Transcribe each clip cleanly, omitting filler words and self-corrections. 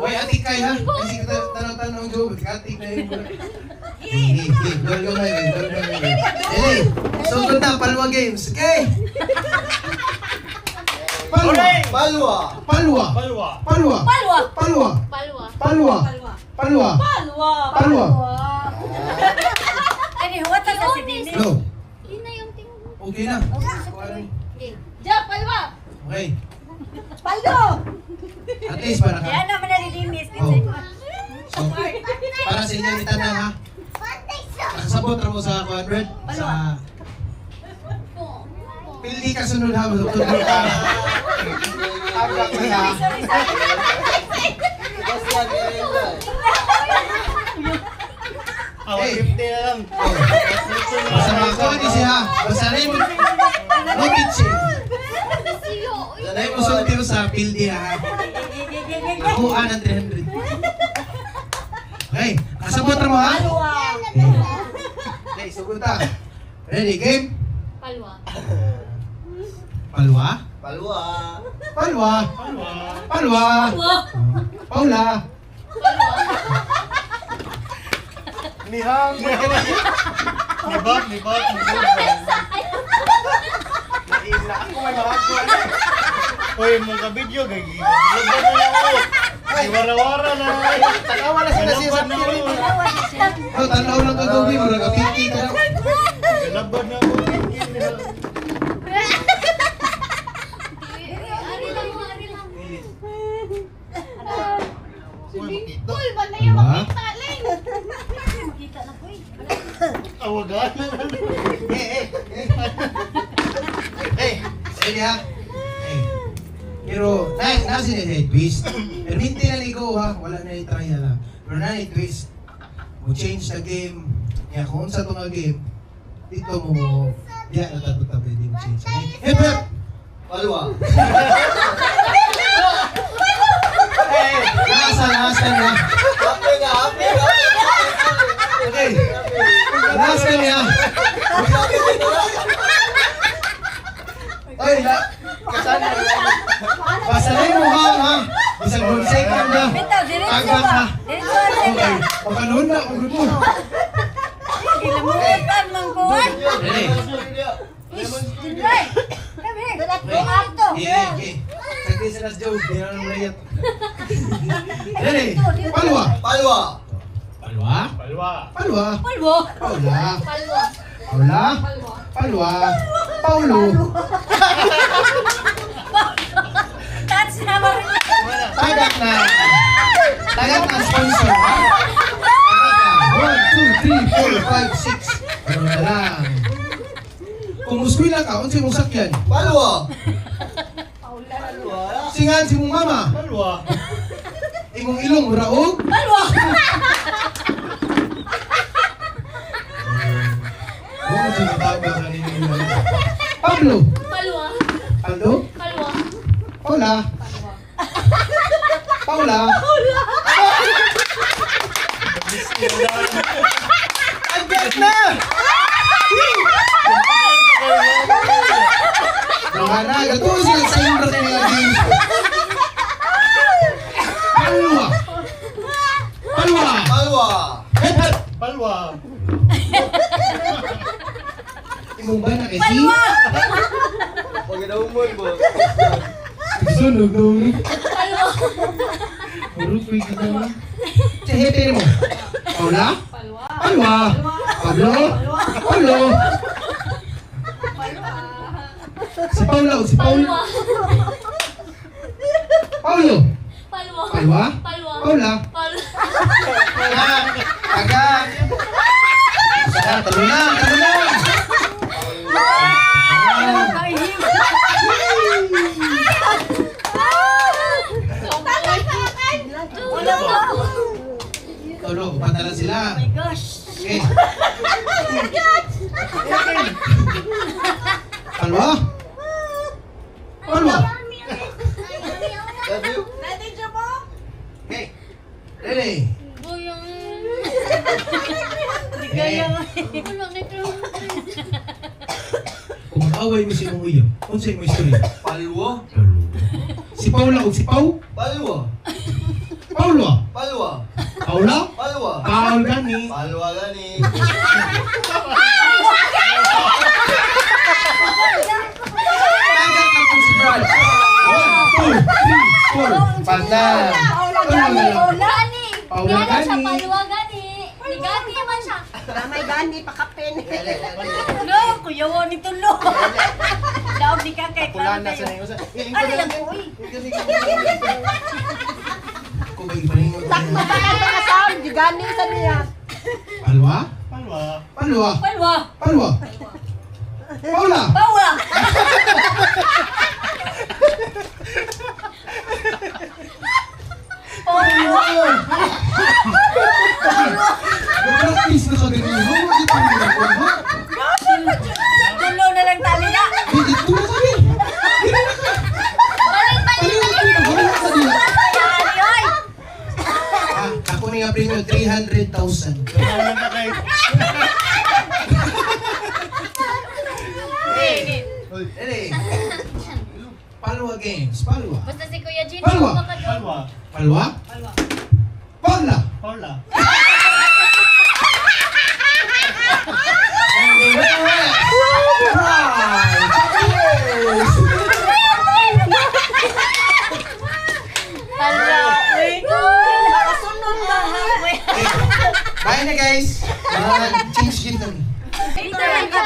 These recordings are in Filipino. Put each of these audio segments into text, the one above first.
Uy, atik kay ha? Kasi kita tanong-tanong jo, atik na yun. Gol na yun. So, na, Palwa Games, okay? Palwa. Palwa. Palwa. Palwa. Palwa. Palwa. Palwa. Palwa. Palwa. Palwa. Palwa. Palwa. Ano, huwag ka si Dini. No. Yun na yung tingin. Okay na. Ja, palwa. Okay. Paldo. At least para ka. Yan naman nalilinis. Oh. So, para sa inyo ni Tanang ha. Nakasabot na mo sa 100. Sa... Pildi ka sunod ha. Tutulog ka. Agak na ka. Hey. Masama ko ni siya. Basta na yung... No kitchen. Sana yung musulti mo sa pildi ha. Nakuha ng 300. Okay. Nakasabot na mo ha. Okay, sugod ta. Ready, game? Palwa. Palwa? Palwa. Palwa. Palwa. Paula. Nihang. Nibag. Naila ako may marako. Uy, mga video gagi. Laban na ako. Ay, wara-wara na. Tanawa na sila siya sa piling. Oh, tanaw lang kagawin mo. Nagapiti ka lang. Laban na ako. Uy, ba na yung makita, Ling? Kita na po eh. Awagan. Sige ha. Pero, nasi na twist. Pero hindi na ligo ha. Wala na i-try na lang. Pero na twist. Mo change the game. Kaya kung sa itong game, dito mo, diya natatutabi din mo change the game. Hip hip! Palwa. Nasa na. Okay. Nasa niya. Ay, pasanay mo ha. Isang bonsai ka na. Agak na. Okay. Pakaluhon na. Pagod mo. Kilamutan mang kuwan. Ready? Dinray. Okay. Sagdi sa nas Joe. Di na nang layat. Ready? Palwa. Palwa. Palwa. Palwa. Palwa. Palwa. Paula. Palwa. Paula. Palwa. Paulo. That's naman. Tagak na. Tagak na sponsor ha. Tagak na. 1, 2, 3, 4, 5, 6. Ano na lang. Kung muskwila ka, unsa mong sakyan? Palwa. Singan si mong mama. Palwa. Imong ilong raog. Palwa. Oo, sinataba sa ninyo. Pablo. Palwa. Aldo. Palwa. Paula. Paula. Agad na. Mana gato sila sa imbra na mga games. Palwa. Palwa. Palwa. Hep hep. Palwa. Imong ba na kasi? Huwag na umon mo. Sunog dong. Palwa. Urut ko kita mo. Chehepe mo. Paula? Palwa. Palwa. Pablo? Pablo? Si Paula o si Paul? Palwa. Paulo? Palwa. Palwa? Palwa. Paula? Palwa. Agad! Talo na! Talo na! Tolo, patalan sila. Oh my gosh. Okay. Palwa? Palwa? Love you. Ready, Jabo? Okay. Ready? Boyang. Okay. Wala na ito. kaway mo si mong uyab. Unsay mo istorya? Palwa. Si Paula o si Pau? Palwa. Paula. Palwa. Paula? Palwa. Paul gani. Palwa gani. Tagat na po si Brad. 1, 2, 3, 4. Panda. Gani. Paula Gani siya, gani. palwa gani. Ni gani man siya. May gani, pakapin. No, kuya wo ni tulo. Daw di ka kay Pulana sa nang usa. Ano lang po, uy. Kung may paningon. Sakto ka na pakasam, di gani sa niya. Palwa? Palwa. Palwa. Palwa. Palwa. Paula. Paula. Practice na ka ganyan. Ito na lang po, ha? Tulo na lang tali na. Ito na kami. Balik. Ay, ay. Ako na nga premium, 300,000. Wala na kay. Hey. Palwa games. Palwa. Basta si Kuya Gino Palwa. makadong. Palwa. Palwa? Paula. Paula. Palwa. Uy. Makasunod ba ha? Bye na guys. Change din kami.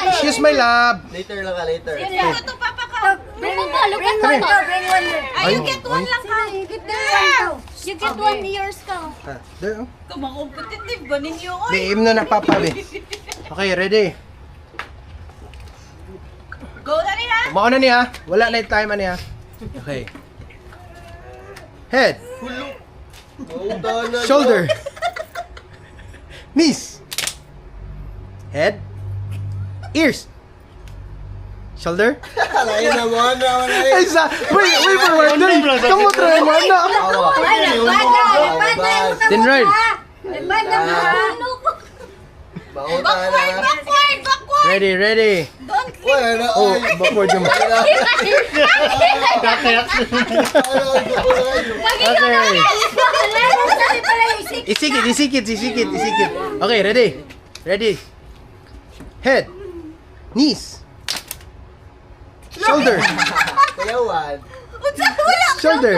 Excuse my love. Later lang ka, later. Ito papa ka. Bring mo pa, look at one. Bring one. Ay, you get one lang ka. You get one. You get 1 years ka. There, oh. Kumakompetitive ba ninyo? Liim na na papa, be. Okay, ready? Go na niya. Mauna niya. Wala na yung time niya. Okay. Head. Shoulder. Knees. Head. Ears. Shoulder. Lain na mo na wala. Ay, sa... Wait, forward. Dali. Kamu try mo na. Then right. Backward. Ready. Wala na. Oh, backward naman. Okay. Isikit. Okay, ready. Head. Knees. Shoulder. Kayawan. Shoulder.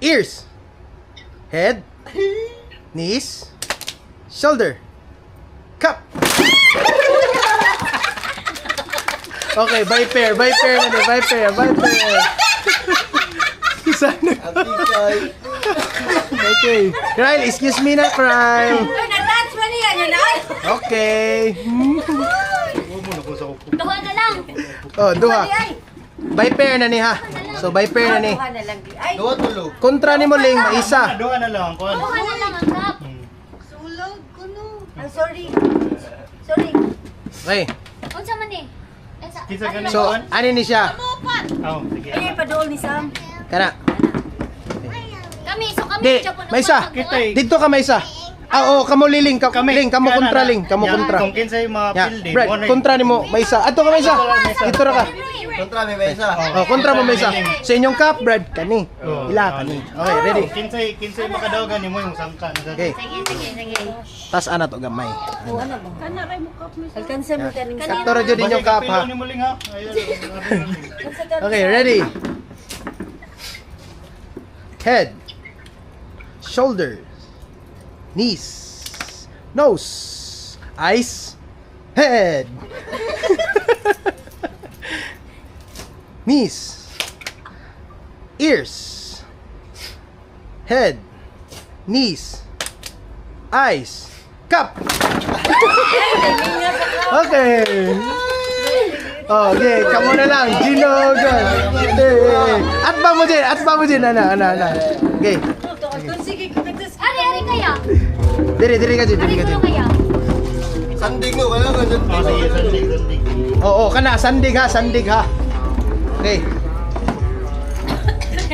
Ears. Head. Knees. Shoulder. Cup. Okay, by pair na din. By pair. Sana. Okay. Kyle, excuse me na, Kyle. Okay. Duha na lang. Oh, duha. By pair na ni ha. So, by pair na ni. Duwa tulog. Kontra ni mo, Ling, isa. Duwa na lang. Kuan. Duha na lang ang cup. Sulog ko no. Ay, sorry. Okay. Unsa man ni? Kinsa ka So, ano ni siya? Oh, sige. Padool ni Sam. Kana. Kami, so kami Di, Japan may isa. Dito ka may isa. Oo, kamo liling. Ling, kamo kontra, Ling. Kamo kontra. Kung kinsay mga Ya, building. Brad, kontra ni mo, may isa. Ato ka may isa. Dito ra ka. Kontra may mesa. Oh, kontra mo may isa. Sa inyong cup, Brad, kani. Ila, kani. Okay, ready. Kinsay makadawagan ni mo yung sangka. Okay. Sige. Tas ana to gamay. Kana kay mo kap mo. Alkansa mo kaning Sakto ra jud inyong cup ha. Ni mo ling ha. Okay, ready. Head. Shoulders. Knees. Nose. Eyes. Head. Knees. Ears. Head. Knees. Eyes. Cup. Okay. Okay, kamu na lang. Gino, girl. At ba mo dyan. Ana. Okay. Sige ko katus. Ari kaya. Diri ka dyan. Kaya. Sanding no, wala ka dyan. Sige, sanding. Oo, kana. Sandig ha. Okay.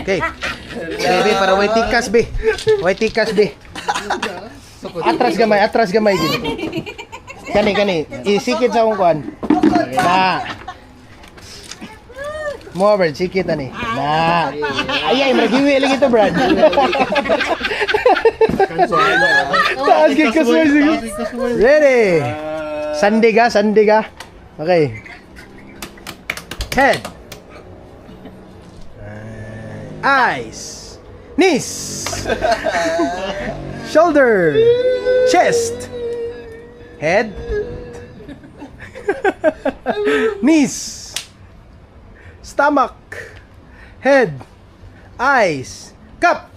Okay. Be, para way tikas, be. Atras gamay. Kani. Isikit sa akong kuan. Mo, Brad, sikit na ni. Na. Ay, magiwi lagi to, Brad. Taas kay Kasway, sige. Ready. Sandi ka. Okay. Head. Eyes. Knees. Shoulder. Chest. Head. Knees. Stomach. Head. Eyes. Cup.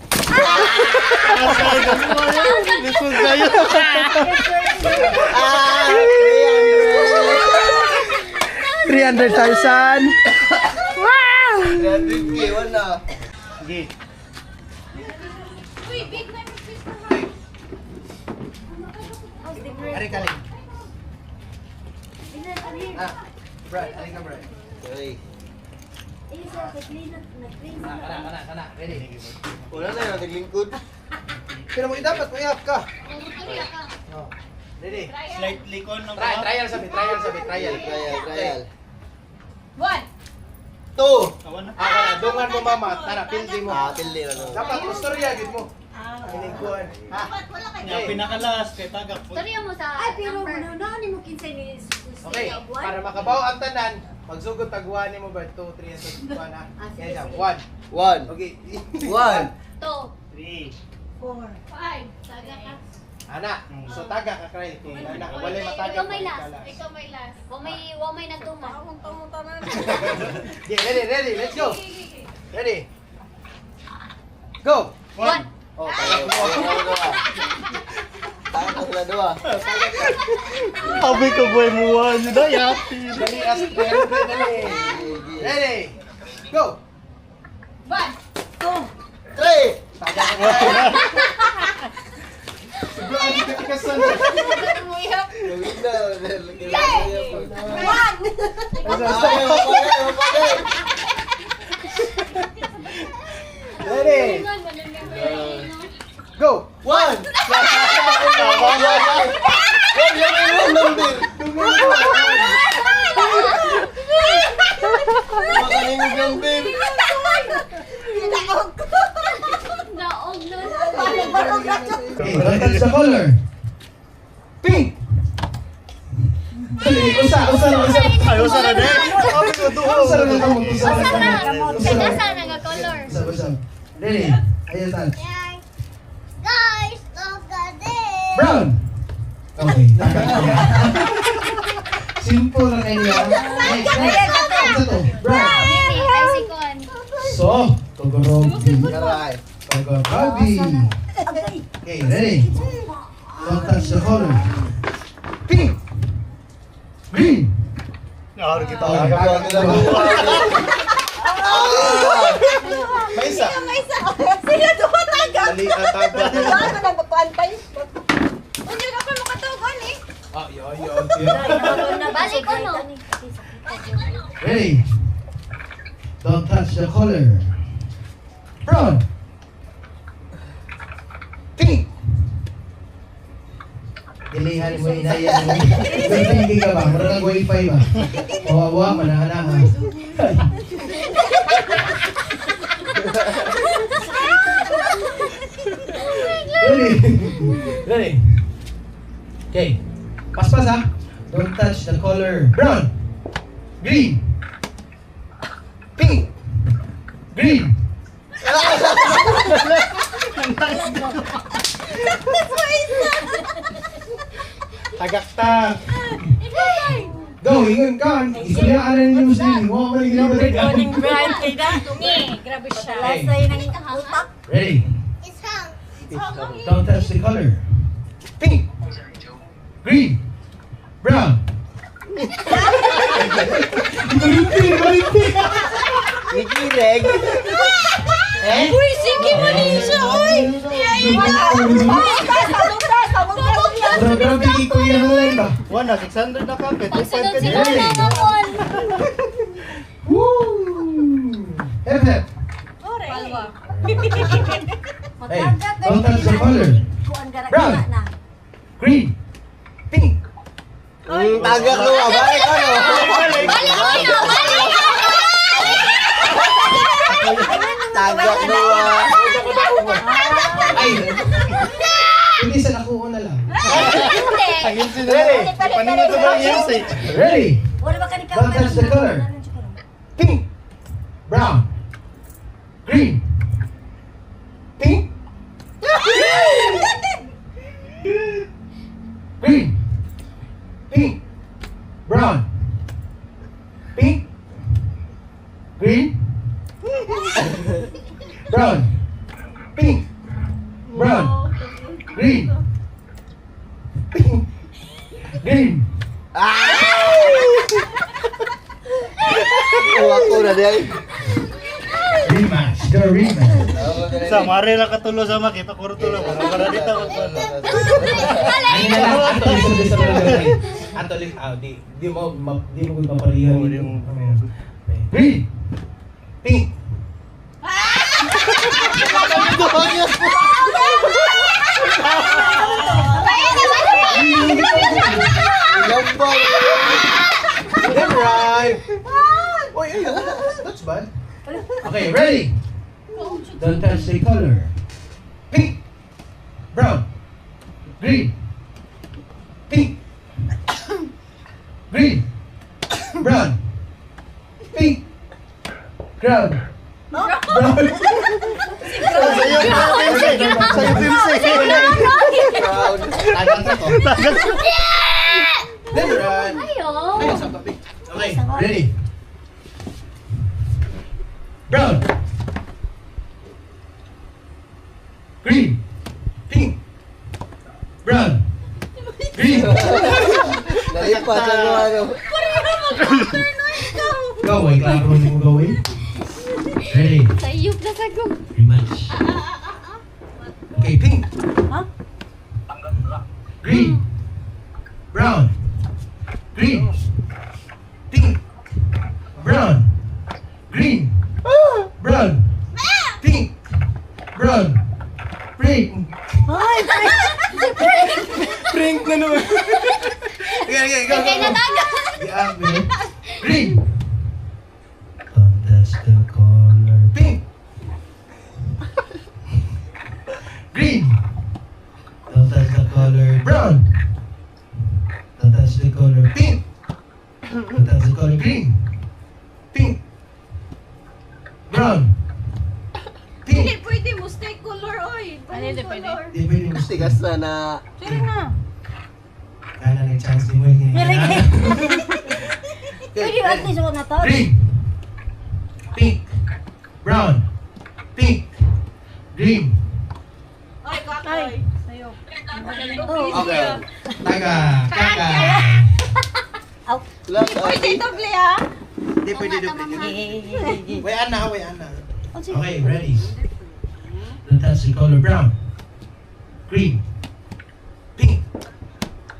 Lisod kayo. 300,000. Sige. Ari kaling. Brad, ari ka Brad. Kana. Ready? Wala na yung naglingkod. Pero mo dapat may up ka. Oh. Ready? Slightly con ng Trial. One. Two. Awan na. Dungan mo mama, tara pildi mo. Pildi na Dapat istorya gid mo. Inigkuan. Ha? Nga pinakalas kay tagak po. Storya mo sa Ay, pero ano ni mo kinsay ni Okay, para makabaw ang tanan, pagsugod tagwan nimo ba 2 3 and 2 na. Kaya 1. One. Okay. 1. 2, 3. 4, 5. Saga ka. Ana, so taga ka kray. Ana, wala mataga. Ikaw may last. Wa may nagtuma. Okay, ready, let's go. Ready. Go. 1. Oh, taga mo. Sabi ko boy mo one. Daya. Dali as dali. Ready. Go. 1, 2. 3. Taga ka. Siguro ang kitikasan. Ready. Go. 1. Naog na. Okay, that's the color. Pink. Usa. Ayaw sa na din. Sabi ko doon. Usa na lang. Usa na lang. Kaya sana nga color. Usa. Ready. Ayan tal. Guys, look at this. Brown. Okay. Simple na kayo niya. Next. Isa to. Brown. So, Togorogi. Togorogi. Okay, ready? Don't touch the color. Pink. Green. Nakaro kita. May isa. Sino tumataga? Dali at taga. Ano na mapantay? Unyo na pa makatugon eh. Ah, yun. Balik ko no. Ready? Don't touch the color. Brown. Pink. Ilihan mo inayan mo. Hindi ka ba? Marang wifi ba? Kawawa, manahana ha. Ready? Okay. Paspas ha. Don't touch the color. Brown. Green. Pink. Green. Tagakta. Go, ingon ka. Isuyaan na ninyo Muslim. Huwag mo rin ginabalik. Morning bright kay da. Grabe siya. Lasay ng utak. Ready? Don't touch the color. Pink. Green. Brown. Nikilig. Uy, sige mo din siya, uy! Pero bigay ko yan lang ba? 600 na ka. Pagsunod si Mama Mamon. Woo! Hep hep. Palwa. Hey, don't touch the color. Brown. Green. Pink. Tagak ko. Balik ano? Balik ko na! Balik! Tagak dua. Ay! Hindi sa nakuha na lang. Ayun si Ready. Paningan ko ba yan si? Ready? Wala ba ka ni Don't touch the color. Pink. Brown. Green. Pink. Green. Pink. Brown. Pink. Green. Brown. Pink. Brown. Green. Pink. Green. Ako na day. Rematch. The rematch. Sa mare ra katulo sa makita ko tulo para dito ko. Ano na lang, ato lang sa gawin. Ato lang, di mo paparihan yung green, pink, Lambang. then right. Oy, that's bad. Okay, ready? Don't touch the color. Pink, brown, green, pink, green, brown, pink, brown, brown. Sa'yo pimsi. Proud. Then run. Ayo. Okay, ready? Brown, green, pink, brown, green. Nalipas ang ano. Gawin, klaro mo gawin. Ready? Sayop na sago. Rematch. Okay, pink. Huh? Green. Brown. Green. Pink. Brown. Green. Brown. Pink. Brown. Pink. Ay, Pink na naman. Okay, go. Yeah, green. Don't touch the color. Pink. Green. Don't touch the color. Brown. Don't touch the color. Pink. Don't touch the color. Green. Pink. Brown. Hindi Pink. pwede mo stay color oy. Hindi pwede. Di pwede mo Tigas na. Sige na. Kaya na chance ni mo yung pwede ba at least ako na to? Green. Pink. Brown. Pink. Green. Oy, kakoy. Sayop. Oh. Okay. Taga. Kaka. Lang Pwede doble ah. Di pwede doble. Way ana. Okay, ready. Don't touch the color brown. Green. Pink.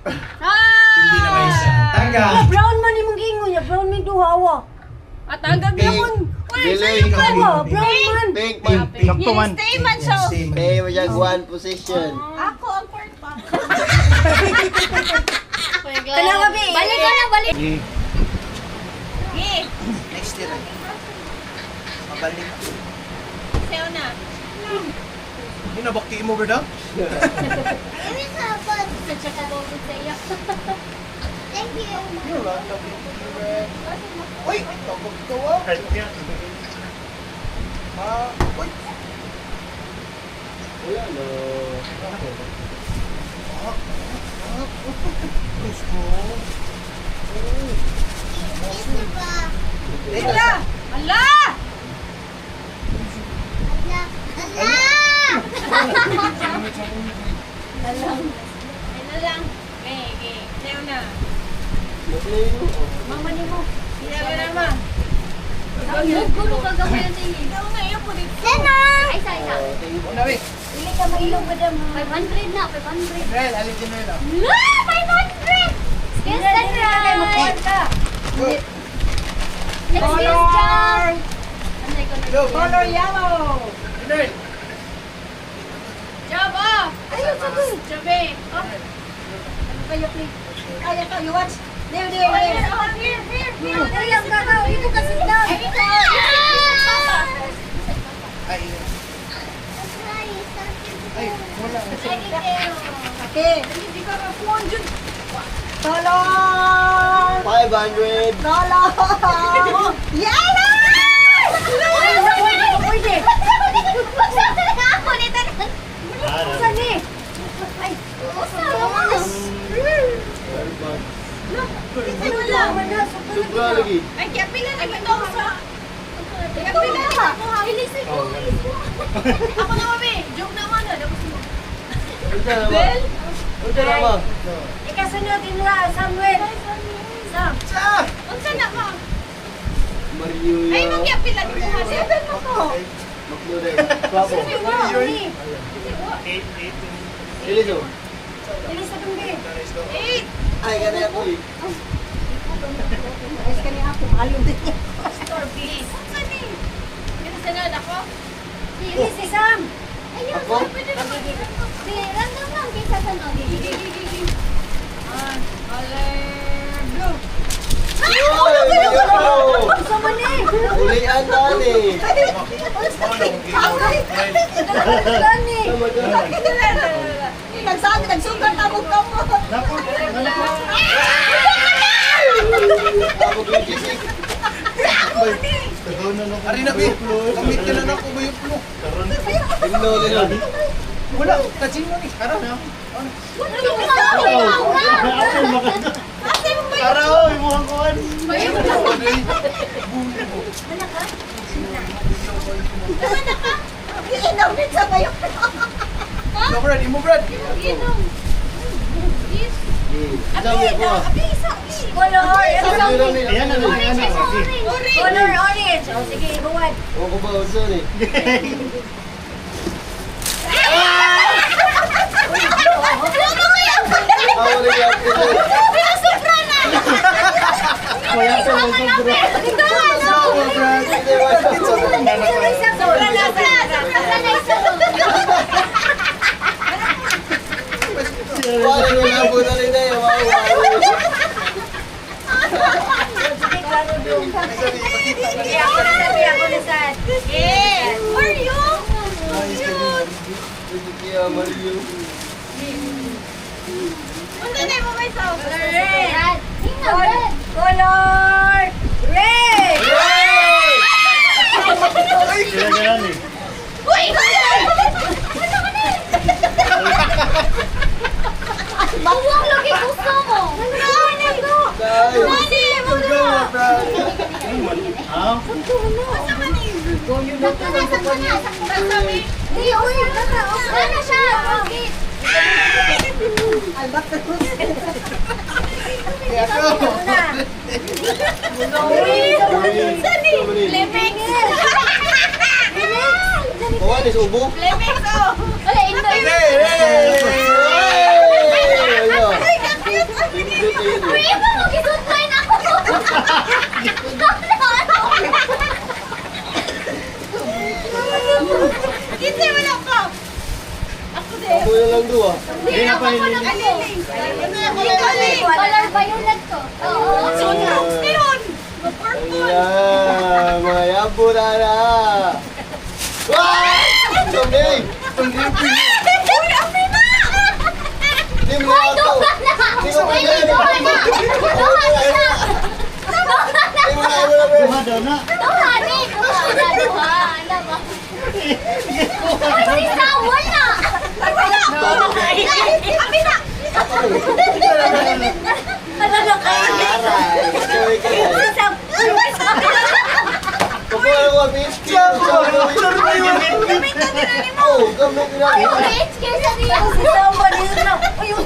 Hindi na may isa. Taga. Ah, brown man imong gingon niya, brown may duhawa. At hanggang gamon. Delay. Brown man. Pink. Pink. Sakto man. Stay man siya. Eh, masyag one position. Ako ang part pa. Kana ka bi. Balik ka na, balik. Eh, Next year. Mabalik. sayo na. Hinabakti mo ba daw? Sa tsaka bawin sa iyo. Thank you. Uy! Tawag to ah! Uy! Wala no. Gusto. Hala! Hala! Ano lang? Okay. Sayo na. Mama ni mo. Sayo na ma. Gulo ka gawin sa iyo. Ikaw nga iyo po dito. Ay, sa. Unawi! Dili ka mailog ba dam? 500 na, 500. Ren, alin din mo yun ah. La! 500! Yes, that's right! Excuse John! Color yellow. Ren! Job off! Ayun sa to. Jobe! Ano kayo, please? Ay, ito, you watch. There. Here! Ay, ang gagaw. Ito kasi daw. Ay, ito! Ay, Okay. Hindi ka kapuan dyan. Tolong! 500. Tolong! Yan! Pwede. Ako nito. Saan eh? Ay, Sobra lagi. Ay, kaya pila na ito sa... Kaya pila na ako. Ilisip ko. Ako na mami. Joke naman na. Unsa na ba? Unsa na ba? ikasunod din na, Samuel. Sam. Unsa na ka? Mario Ay, ya. mong kaya pila ni ko. Seven mo ko. Maklude. Papo. Iliso. Ilis sa tumbi. 8. Ay, gani ako eh. Ayos ka niya ako, mahalong din. Store please. Unsa ni? Kaya sanad ako? Ilis si Sam. Ayun, Ako? pwede naman. Sige, random lang. Kaysa sanad. Blue. Sa mani. Ulian tani. Dani. Sama dyan. Nagsabi, nagsugat ako ka mo. Ako kay Jisik. Ari na, Bi. Kamit ka na ako ba yung pulo? Tingno nila. Wala, kachin mo ni. Karo na. Tara, oy, mukhang kuhan. Iinawin sa bayo. Ikaw, Brad. Imo, Brad. Dami ako ah. Color. Ayan na. Color orange. O sige, ibuwan. Ako ba unsa ni? Ako rin yan. Wala nyo na po na rin na yun. Sige, ako na sabi, ako na sad. Yes. Where you? Kaya Mario. Unsa na mo may sauce? Red. Color red. Uy! Mawang lagi gusto mo. Nani ko. Tayo. Nani mo na. Ano siya? Albak na ko. Sani? Lemix. Kawan is ubo. Lemix, oh. Wala, Indoy. Uy, iba mo, gisuntoy na ako. Hindi mo na ako. Ako din. Ako na lang doon. Hindi ako pa nakaliling. Color violet ko. Oo. Sunrocks na yun. Purple. Ayan, mga yabo na na. Wow! Someday! Uy, ang lima! Hindi mo na ako. Hindi mo na Duha na siya. Hindi mo na. Duha ni. Duha. Alam mo. Uy, sawol na. Abi na. Ano na kayo? Sorry ka na. Kapag ako ang bitch. Gamit na din mo. Oh, gamit na. Bitch, kaysa niya. Si Samuel yun na. Ayun.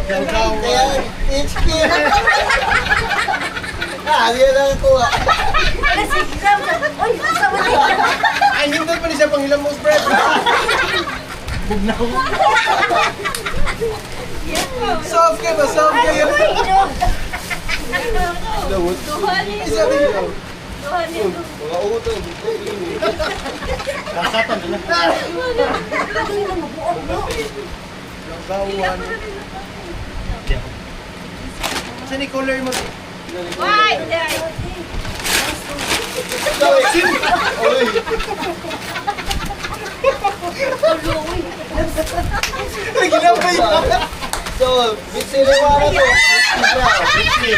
Kaya, bitch kid. Hindi lang ako ah. Kasi Sam. Uy, Samuel. Ay, hindot pa ni siya panghilang mo, Brad. Soft ka ba? Soft ka yun. Lawot. Duha ni. Ay, sabi niyo. Duha ni. Mga utong. Gawan. Saan ni color mo? White. Sorry. Oy. Ginabay ka. So, bitsiliwa na to.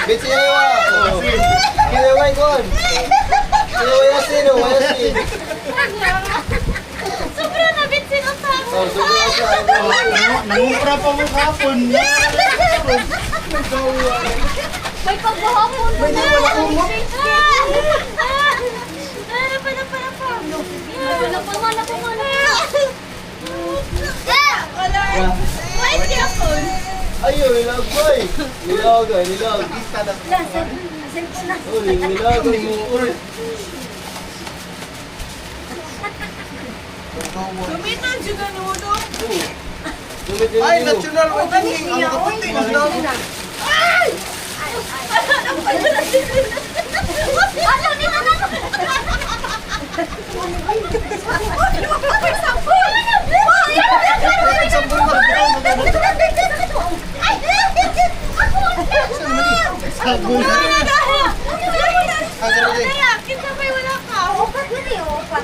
Bitsiliwa. Kiliwa ikon. Kiliwa yasin, yasin. Sobra na bitsin ang tao. Oh, sobra siya. Nangupra pa mo kapon. May pagbuhapon mo na. Wala umot. Why is your phone? Ayun, nilag boy. Nilag, nilag. Oh, nilag mo. Gumitan juga mo do. Ay, national wedding. Ang kapunti na daw. Ay! Ano ni na? Sabon. Kita pa wala ka. Opat na ni opat.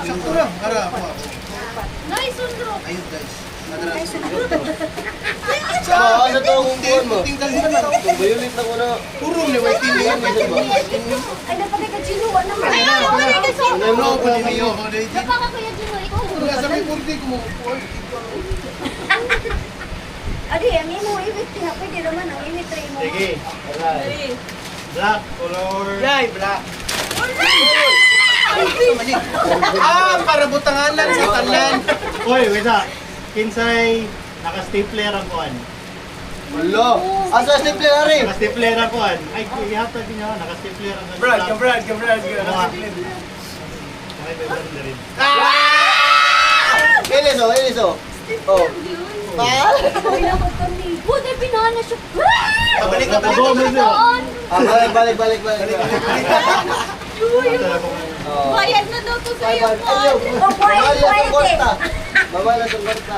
Sakto lang. Ara ako. Nice sundro. Ayun guys. Sa ano to kung buwan mo? Tinggal nila na. Bayulit na ko na. Puro ni waiting niya. Ay, napatay ka chinuwa naman. Ay, wala ka sa. Ano mo ko ni Mio? Napaka kuya Jino, ikaw. Wala sa may kurti ko mo. Adi, ang imo ibit niya. Pwede naman ang ibit try mo. Sige. Alright. Black color. Yay, black. Para butanganan sa talan. Oy, wait na. Kinsay naka-stapler ang kuan. Wala. Asa simple na rin. Naka-stapler ang kuan. Ay, ihapag din niya. Naka-stapler ang Brad. Iliso, iliso. Oh. Pa? Ay, naman kami. Buti pinana siya. Balik ka. Balik. Oh. Bayad na daw to sa iyo. Ayaw. Mamala sa kwarta. Mamala sa kwarta.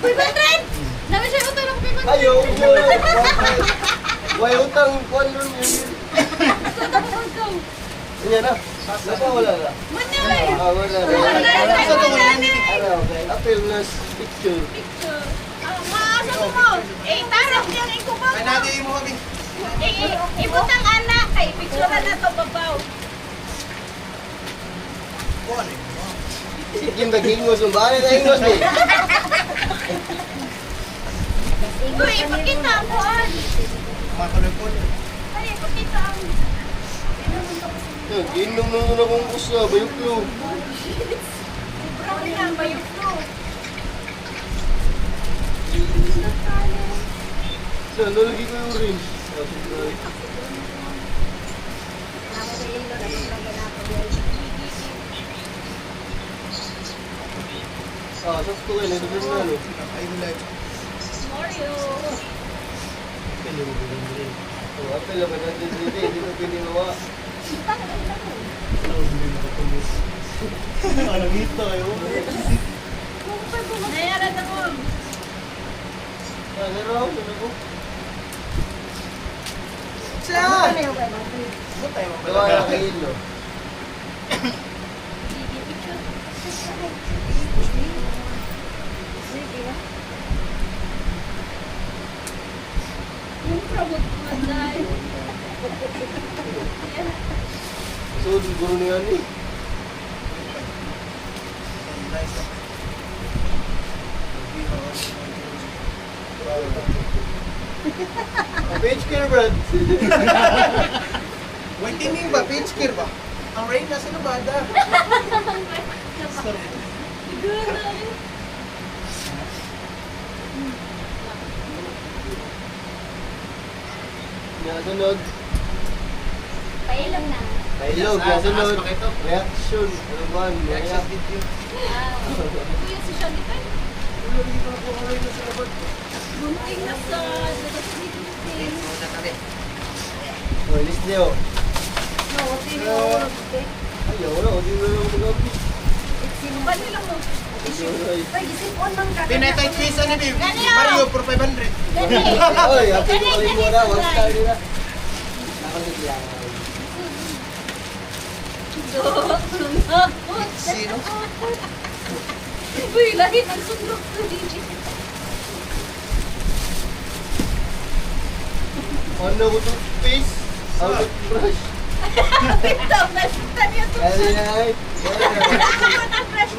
Uy, Bandren! Namin siya utulong kay Bandren. Ayaw. Way utang kuan ron yun. Yan na. Napa wala na. Manaway! Wala na. Ano, okay. Apil na picture. Maasa ko mo. Tarap niyang ikubang Ay, natin mo kami. ibutang anak. Kay picture na to babaw. Sige, mag-hingos. Bari na hingos eh. Uy, ipakita ako. Makulipon. Ay, ipakita ako. Ginom na ito na kong kusa. Bayok ko. Brown lang, bayot ko. Saan, nalagi ko yung orange. Sakto kayo. Nagsabi na ano. Ay, like. Mario. Apil lang natin dito. Hindi ko pinigawa. Ano dito eh. Nayaran ako. Ano ko? Siya! Gawa na kayo, no? Yung prabot mo dahil. So, guru niya ni. Page care, Brad. Waiting ba? Pinch care ba? Ang rain nasa Nevada. Nasunod. Pailang na. Pailog, nasunod. Reaction. Ano ba? Reaction. Kuya si Sean, di ba? Bunting na sa Oh, list niyo. No, sino? Ayaw na, hindi mo lang magabi. Ba nila mo? Ay, gisipon man ka. Pinatay pisa ni Biv. Gani, Mario for 500. Gani. Oy, happy ko kalim mo na. One star nila. Nakaliglang. Sino? Uy, lahit ang sundok ko DJ. Ano ko toothpaste? Out of brush. Ito, nalitan niya to. Ay, ay. Ako na fresh